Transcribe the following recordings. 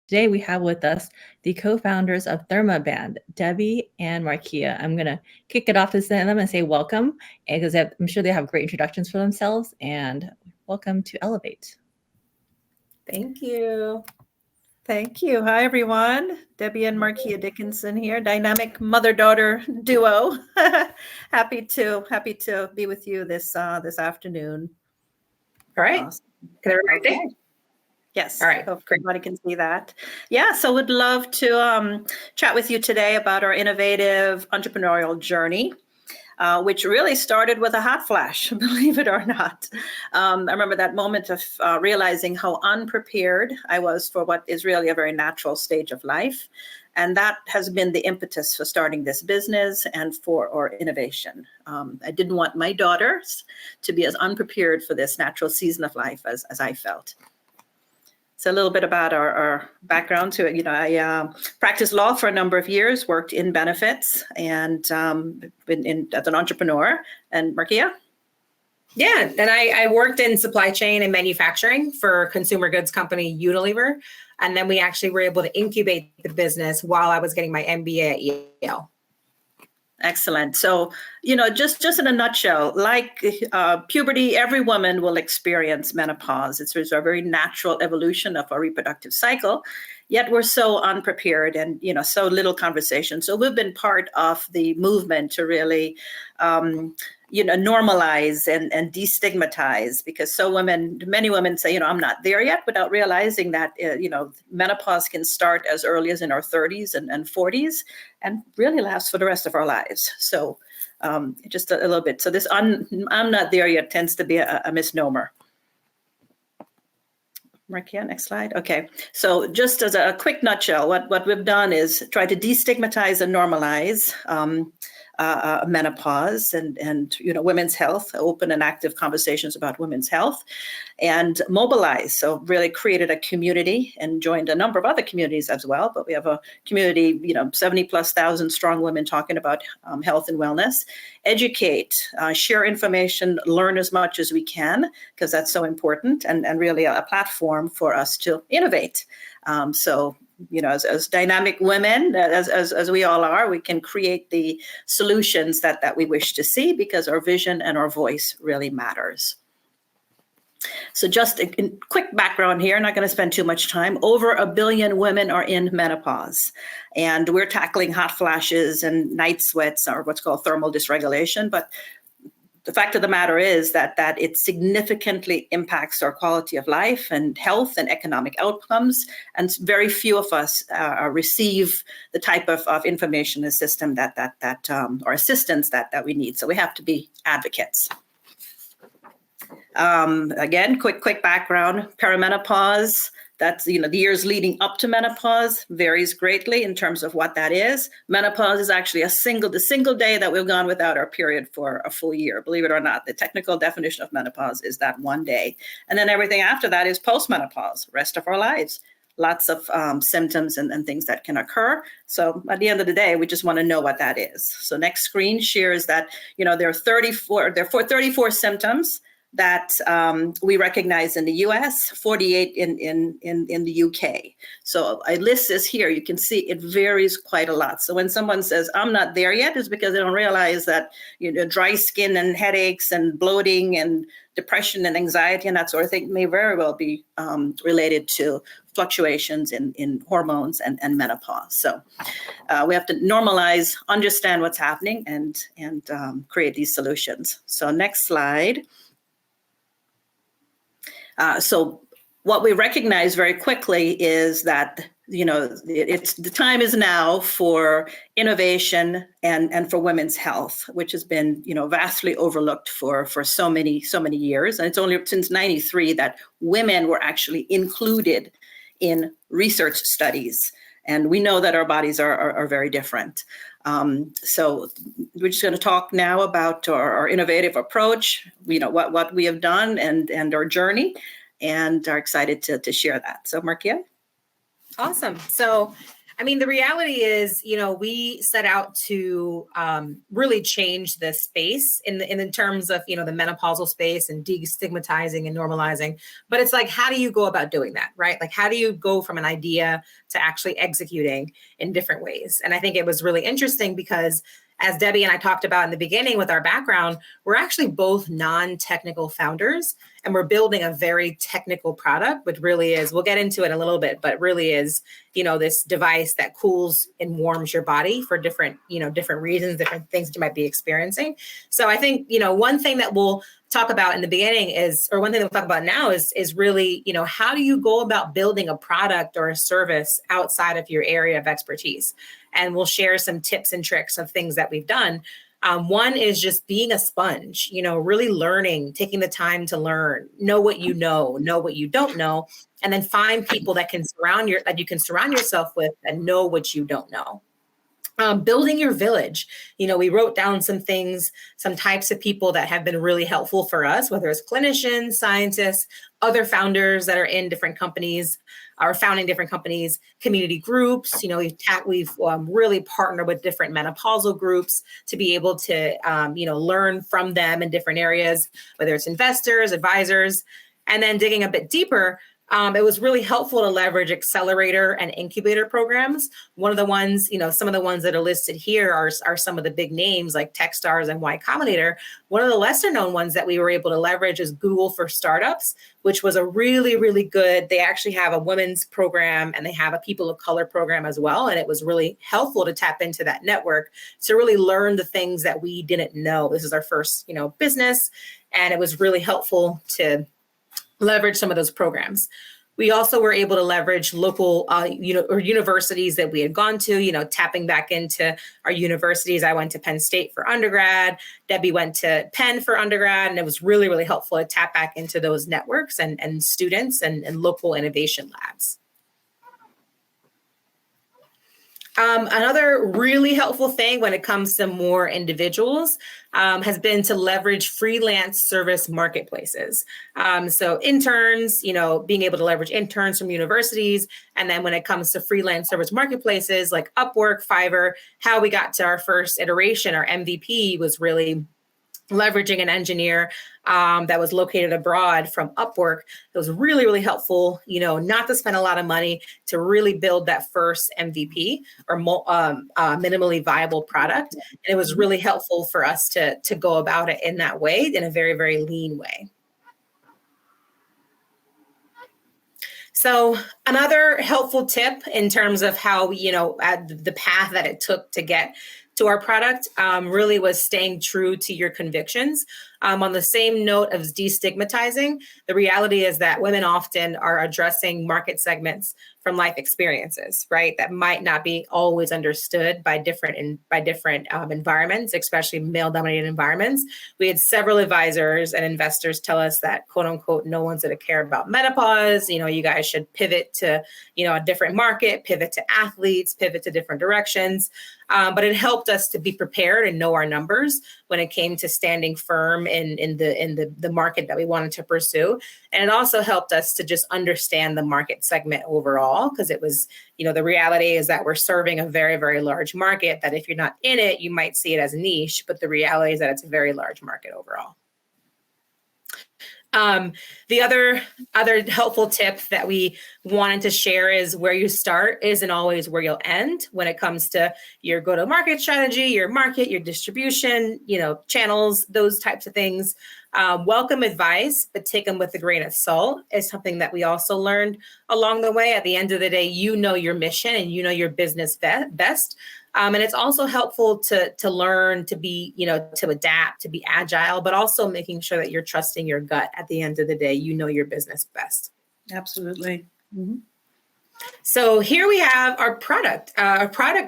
Today we have with us the co-founders of Therma Band, Debbie and Markea. I'm going to kick it off to them and say welcome, because I'm sure they have great introductions for themselves, and welcome to Elevate. Thank you. Thank you. Hi, everyone. Debbie and Markea Dickinson here, dynamic mother-daughter duo. happy to be with you this afternoon. All right. Awesome. Can everybody see? Yes. All right. Hope everybody can see that. Yeah. So would love to chat with you today about our innovative entrepreneurial journey. Which really started with a hot flash, believe it or not. I remember that moment of realizing how unprepared I was for what is really a very natural stage of life. And that has been the impetus for starting this business and for our innovation. I didn't want my daughters to be as unprepared for this natural season of life as I felt. So a little bit about our background to it. I practiced law for a number of years, worked in benefits, and been as an entrepreneur. And Markea? Yeah, and I worked in supply chain and manufacturing for consumer goods company Unilever. And then we actually were able to incubate the business while I was getting my MBA at Yale. Excellent. So, just in a nutshell, like puberty, every woman will experience menopause. It's a very natural evolution of our reproductive cycle, yet we're so unprepared and, so little conversation. So we've been part of the movement to really, normalize and destigmatize, because many women say, I'm not there yet, without realizing that, menopause can start as early as in our 30s and 40s and really last for the rest of our lives. So just a little bit. So this I'm not there yet tends to be a misnomer. Markea, next slide. Okay, so just as a quick nutshell, what we've done is try to destigmatize and normalize menopause and women's health, open and active conversations about women's health, and mobilize. So really created a community and joined a number of other communities as well. But we have a community, 70,000+ strong women talking about health and wellness. Educate, share information, learn as much as we can, because that's so important, and really a platform for us to innovate. As dynamic women, as we all are, we can create the solutions that we wish to see, because our vision and our voice really matters. So just a quick background here, not going to spend too much time. Over 1 billion women are in menopause, and we're tackling hot flashes and night sweats, or what's called thermal dysregulation. But the fact of the matter is that it significantly impacts our quality of life and health and economic outcomes. And very few of us receive the type of information system or assistance that we need. So we have to be advocates. Again, quick background, perimenopause. That's, the years leading up to menopause varies greatly in terms of what that is. Menopause is actually the single day that we've gone without our period for a full year. Believe it or not, the technical definition of menopause is that one day. And then everything after that is postmenopause, rest of our lives. Lots of symptoms and things that can occur. So at the end of the day, we just want to know what that is. So next screen shares that, there are 34 symptoms that we recognize in the US, 48 in the UK. So I list this here. You can see it varies quite a lot. So when someone says, I'm not there yet, it's because they don't realize that dry skin and headaches and bloating and depression and anxiety and that sort of thing may very well be related to fluctuations in hormones and menopause. So we have to normalize, understand what's happening, and create these solutions. So next slide. So what we recognize very quickly is that, it's the time is now for innovation and for women's health, which has been, vastly overlooked for so many years. And it's only since 93 that women were actually included in research studies. And we know that our bodies are very different. So we're just going to talk now about our innovative approach, what we have done and our journey, and are excited to share that. So Markea? Awesome. So I mean, the reality is, we set out to really change the space in terms of, the menopausal space and destigmatizing and normalizing. But it's like, how do you go about doing that, right? Like, how do you go from an idea to actually executing in different ways? And I think it was really interesting because, as Debbie and I talked about in the beginning with our background, we're actually both non-technical founders, and we're building a very technical product, which really is, we'll get into it in a little bit, but really is, this device that cools and warms your body for different reasons, different things that you might be experiencing. So I think, one thing that we'll talk about in the beginning is, or one thing that we'll talk about now is really, how do you go about building a product or a service outside of your area of expertise? And we'll share some tips and tricks of things that we've done. One is just being a sponge, really learning, taking the time to learn, know what you know what you don't know, and then find people that you can surround yourself with and know what you don't know. Building your village. We wrote down some things, some types of people that have been really helpful for us, whether it's clinicians, scientists, other founders that are in different companies, are founding different companies, community groups. We've really partnered with different menopausal groups to be able to, learn from them in different areas, whether it's investors, advisors, and then digging a bit deeper. It was really helpful to leverage accelerator and incubator programs. One of the ones, some of the ones that are listed here are some of the big names like Techstars and Y Combinator. One of the lesser known ones that we were able to leverage is Google for Startups, which was a really, really good, they actually have a women's program and they have a people of color program as well. And it was really helpful to tap into that network to really learn the things that we didn't know. This is our first, business. And it was really helpful to leverage some of those programs. We also were able to leverage local, or universities that we had gone to, tapping back into our universities. I went to Penn State for undergrad. Debbie went to Penn for undergrad. And it was really, really helpful to tap back into those networks and students and local innovation labs. Another really helpful thing when it comes to more individuals has been to leverage freelance service marketplaces. So interns, being able to leverage interns from universities. And then when it comes to freelance service marketplaces like Upwork, Fiverr, how we got to our first iteration, our MVP was really leveraging an engineer that was located abroad from Upwork. It was really, really helpful, not to spend a lot of money to really build that first MVP or minimally viable product. And it was really helpful for us to go about it in that way, in a very, very lean way. So another helpful tip in terms of how, the path that it took to get to our product really was staying true to your convictions. On the same note of destigmatizing, the reality is that women often are addressing market segments from life experiences, right? That might not be always understood by different environments, especially male-dominated environments. We had several advisors and investors tell us that, quote unquote, no one's going to care about menopause. You guys should pivot to, a different market, pivot to athletes, pivot to different directions. But it helped us to be prepared and know our numbers when it came to standing firm in the market that we wanted to pursue. And it also helped us to just understand the market segment overall, because it was, the reality is that we're serving a very, very large market that if you're not in it, you might see it as niche, but the reality is that it's a very large market overall. The other helpful tip that we wanted to share is where you start isn't always where you'll end when it comes to your go-to-market strategy, your market, your distribution, channels, those types of things. Welcome advice, but take them with a grain of salt is something that we also learned along the way. At the end of the day, your mission and your business best. And it's also helpful to learn to be, to adapt, to be agile, but also making sure that you're trusting your gut. At the end of the day, your business best. Absolutely. Mm-hmm. So here we have our product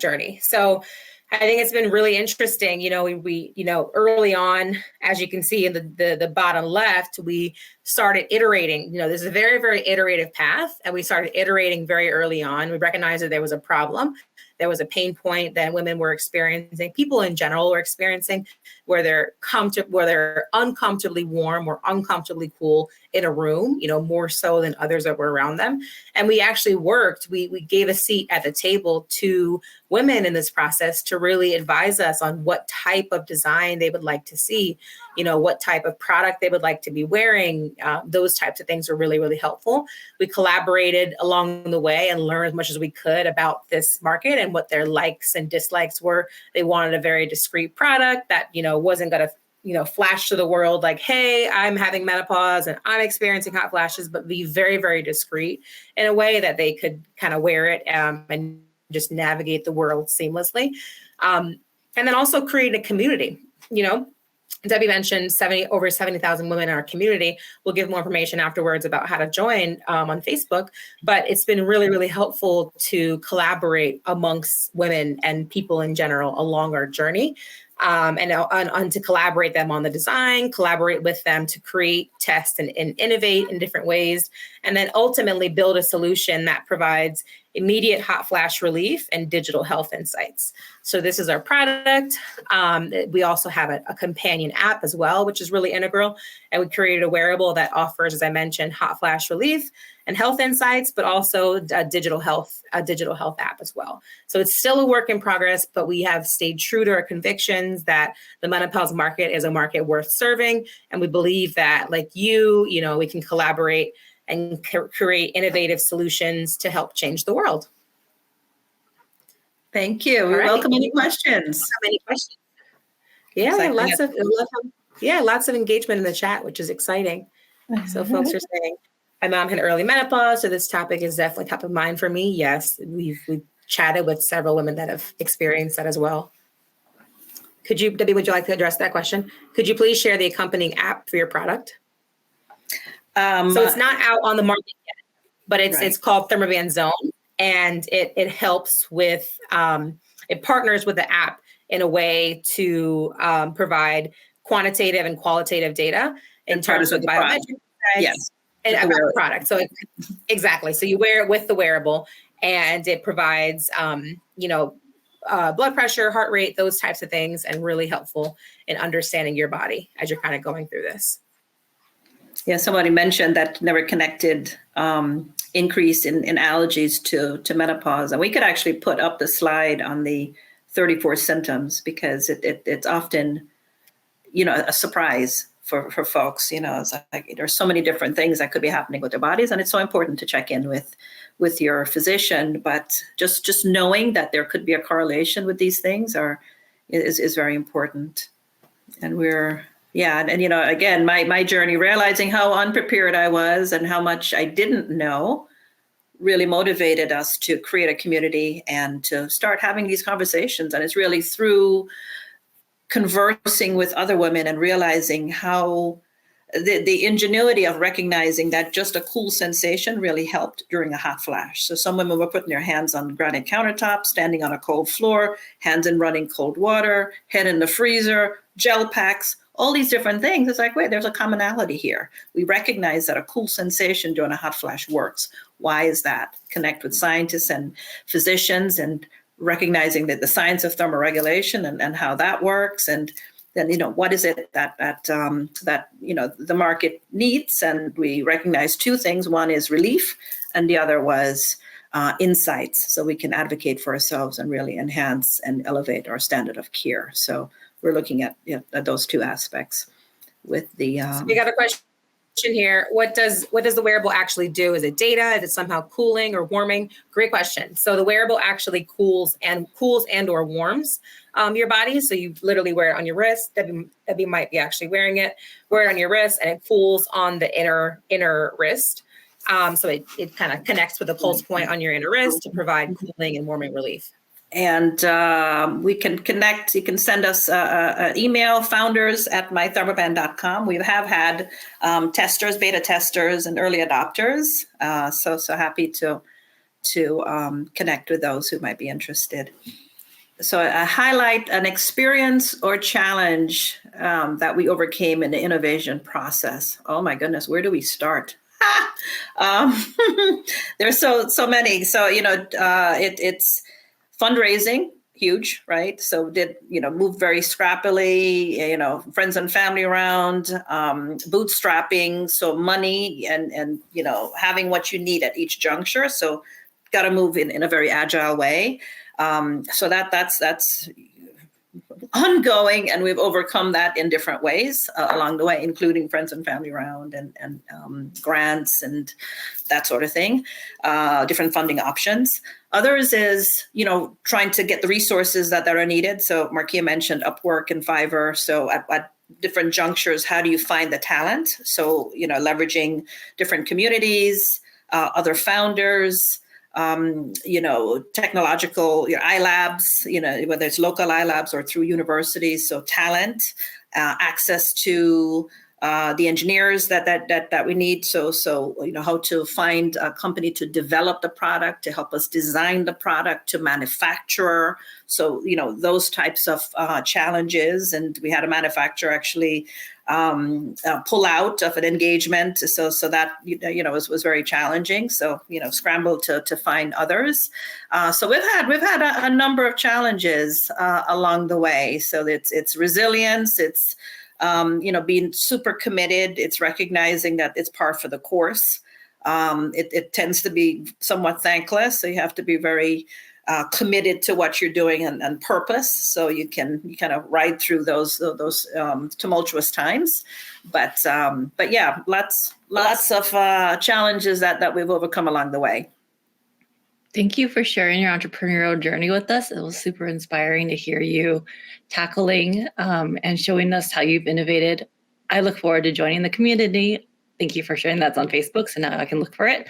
journey. So I think it's been really interesting. We early on, as you can see in the bottom left, we started iterating. This is a very, very iterative path, and we started iterating very early on. We recognized that there was a problem. there was a pain point that women were experiencing, people in general were experiencing, where they're uncomfortably warm or uncomfortably cool in a room, more so than others that were around them. And we actually we gave a seat at the table to women in this process to really advise us on what type of design they would like to see, what type of product they would like to be wearing. Those types of things are really, really helpful. We collaborated along the way and learned as much as we could about this market and what their likes and dislikes were. They wanted a very discreet product that, wasn't going to, flash to the world like, hey, I'm having menopause and I'm experiencing hot flashes, but be very, very discreet in a way that they could kind of wear it and just navigate the world seamlessly. And then also create a community. Debbie mentioned over 70,000 women in our community. We'll give more information afterwards about how to join on Facebook, but it's been really, really helpful to collaborate amongst women and people in general along our journey. And to collaborate them on the design, collaborate with them to create, test, and innovate in different ways, and then ultimately build a solution that provides immediate hot flash relief and digital health insights. So this is our product. We also have a companion app as well, which is really integral. And we created a wearable that offers, as I mentioned, hot flash relief and health insights, but also a digital health app as well. So it's still a work in progress, but we have stayed true to our convictions that the menopause market is a market worth serving. And we believe that, like we can collaborate and create innovative solutions to help change the world. Thank you. We welcome any questions. Yeah, lots of engagement in the chat, which is exciting. So folks are saying, my mom had early menopause, so this topic is definitely top of mind for me. Yes, we've chatted with several women that have experienced that as well. Debbie, would you like to address that question? Could you please share the accompanying app for your product? So it's not out on the market yet, but it's called ThermaBand Zone, and it helps with, it partners with the app in a way to provide quantitative and qualitative data in terms of biometrics. Yes. And about the product. So exactly. So you wear it with the wearable, and it provides, blood pressure, heart rate, those types of things, and really helpful in understanding your body as you're kind of going through this. Yeah, somebody mentioned that never connected increase in allergies to menopause. And we could actually put up the slide on the 34 symptoms, because it's often, a surprise for folks. It's like there's so many different things that could be happening with their bodies, and it's so important to check in with your physician. But just knowing that there could be a correlation with these things is very important. And again, my journey, realizing how unprepared I was and how much I didn't know, really motivated us to create a community and to start having these conversations. And it's really through conversing with other women and realizing how the ingenuity of recognizing that just a cool sensation really helped during a hot flash. So some women were putting their hands on granite countertops, standing on a cold floor, hands in running cold water, head in the freezer, gel packs, all these different things. It's like, wait, there's a commonality here. We recognize that a cool sensation during a hot flash works. Why is that? Connect with scientists and physicians and recognizing that the science of thermoregulation and how that works. And then, what is it that the market needs? And we recognize two things. One is relief, and the other was insights, so we can advocate for ourselves and really enhance and elevate our standard of care. So we're looking at those two aspects with the. So we got a question here. What does the wearable actually do? Is it data? Is it somehow cooling or warming? Great question. So the wearable actually cools and or warms your body. So you literally wear it on your wrist. Debbie might be actually wearing it. Wear it on your wrist, and it cools on the inner wrist. So it kind of connects with the pulse point on your inner wrist to provide cooling and warming relief. And we can connect. You can send us an email, founders@mythermoband.com. We have had testers, beta testers, and early adopters. So happy to connect with those who might be interested. So highlight an experience or challenge that we overcame in the innovation process. Oh my goodness, where do we start? There's so many. So it's Fundraising, huge, right? So did, move very scrappily, friends and family around, bootstrapping. So money and having what you need at each juncture. So got to move in a very agile way. So that's ongoing, and we've overcome that in different ways along the way, including friends and family around and grants and that sort of thing, different funding options. Others is, trying to get the resources that are needed. So Markea mentioned Upwork and Fiverr. So at different junctures, how do you find the talent? So, leveraging different communities, other founders, technological iLabs, whether it's local iLabs or through universities. So talent, access to the engineers that we need. So how to find a company to develop the product, to help us design the product, to manufacture. So those types of challenges. And we had a manufacturer actually pull out of an engagement. So that, was very challenging. So, scrambled to find others. So we've had a number of challenges along the way. So it's resilience. It's, being super committed. It's recognizing that it's par for the course. It tends to be somewhat thankless. So you have to be very committed to what you're doing and purpose, so you kind of ride through those tumultuous times. But yeah, lots of challenges that we've overcome along the way. Thank you for sharing your entrepreneurial journey with us. It was super inspiring to hear you tackling and showing us how you've innovated. I look forward to joining the community. Thank you for sharing. That's on Facebook, so now I can look for it.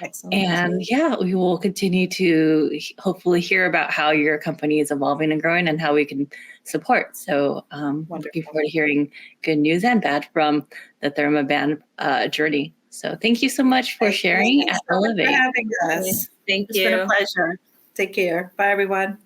Excellent. And yeah, we will continue to hopefully hear about how your company is evolving and growing and how we can support. So looking forward to hearing good news and bad from the Therma band journey. So thank you so much for sharing at Elevate. Thanks for having us. Thank It's you. been a pleasure. Take care. Bye, everyone.